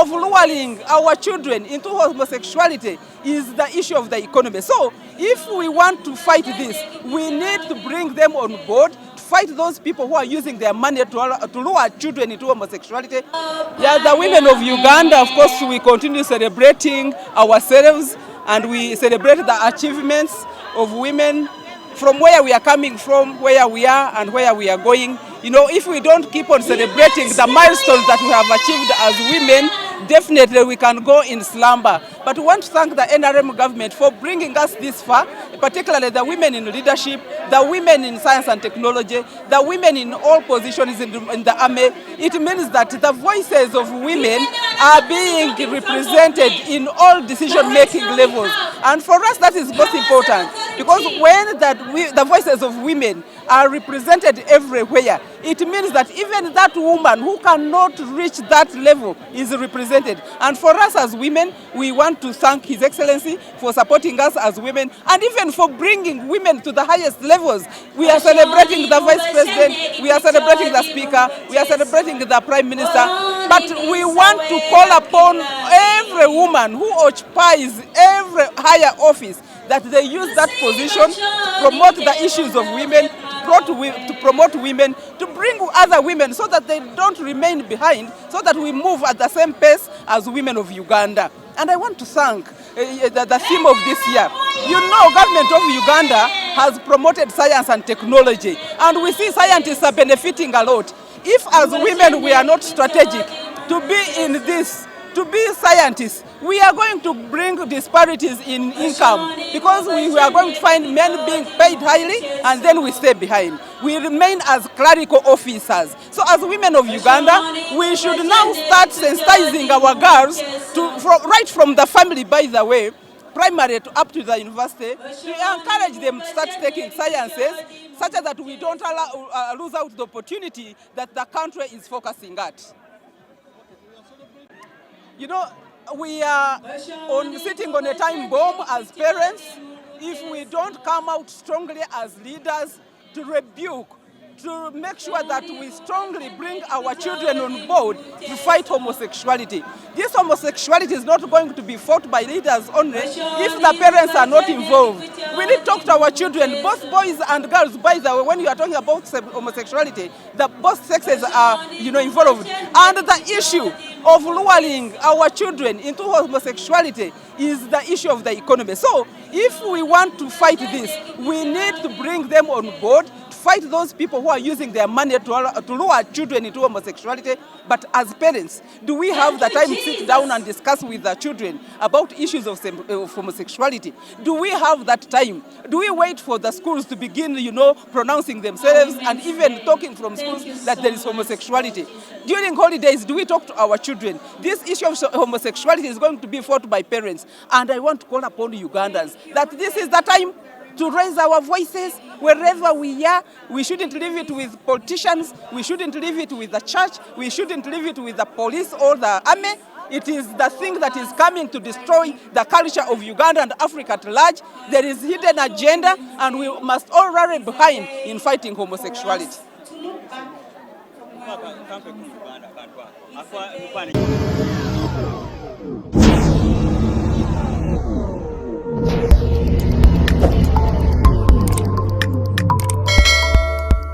of luring our children into homosexuality is the issue of the economy. So if we want to fight this, we need to bring them on board, to fight those people who are using their money to lure children into homosexuality. Yeah, the women of Uganda, of course, we continue celebrating ourselves and we celebrate the achievements of women from where we are coming from, where we are and where we are going. You know, if we don't keep on celebrating the milestones that we have achieved as women, definitely we can go in slumber. But we want to thank the NRM government for bringing us this far, particularly the women in leadership, the women in science and technology, the women in all positions in the army. It means that the voices of women are being represented in all decision-making levels. And for us, that is most important, because when the voices of women are represented everywhere, it means that even that woman who cannot reach that level is represented. And for us as women, we want to thank His Excellency for supporting us as women and even for bringing women to the highest levels. We are celebrating the Vice President, we are celebrating the Speaker, we are celebrating the Prime Minister, but we want to call upon every woman who occupies every higher office that they use that position to promote the issues of women, to promote women, to bring other women so that they don't remain behind, so that we move at the same pace as women of Uganda. And I want to thank the theme of this year. You know, government of Uganda has promoted science and technology, and we see scientists are benefiting a lot. If as women we are not strategic to be in this, to be scientists, we are going to bring disparities in income, because we are going to find men being paid highly and then we stay behind. We remain as clerical officers. So as women of Uganda, we should now start sensitizing our girls right from the family, by the way, primary up to the university, to encourage them to start taking sciences, such that we don't lose out the opportunity that the country is focusing at. You know, we are sitting on a time bomb as parents. If we don't come out strongly as leaders to rebuke, to make sure that we strongly bring our children on board to fight homosexuality. This homosexuality is not going to be fought by leaders only if the parents are not involved. We need to talk to our children, both boys and girls. By the way, when you are talking about homosexuality, both sexes are, involved. And the issue of luring our children into homosexuality is the issue of the economy. So if we want to fight this, we need to bring them on board, fight those people who are using their money to lure children into homosexuality. But as parents, do we have the time to sit down and discuss with the children about issues of homosexuality? Do we have that time? Do we wait for the schools to begin, pronouncing themselves and even talking from schools that there is homosexuality? During holidays, do we talk to our children? This issue of homosexuality is going to be fought by parents. And I want to call upon Ugandans that this is the time to raise our voices wherever we are. We shouldn't leave it with politicians. We shouldn't leave it with the church. We shouldn't leave it with the police or the army. It is the thing that is coming to destroy the culture of Uganda and Africa at large. There is hidden agenda, and we must all rally behind in fighting homosexuality.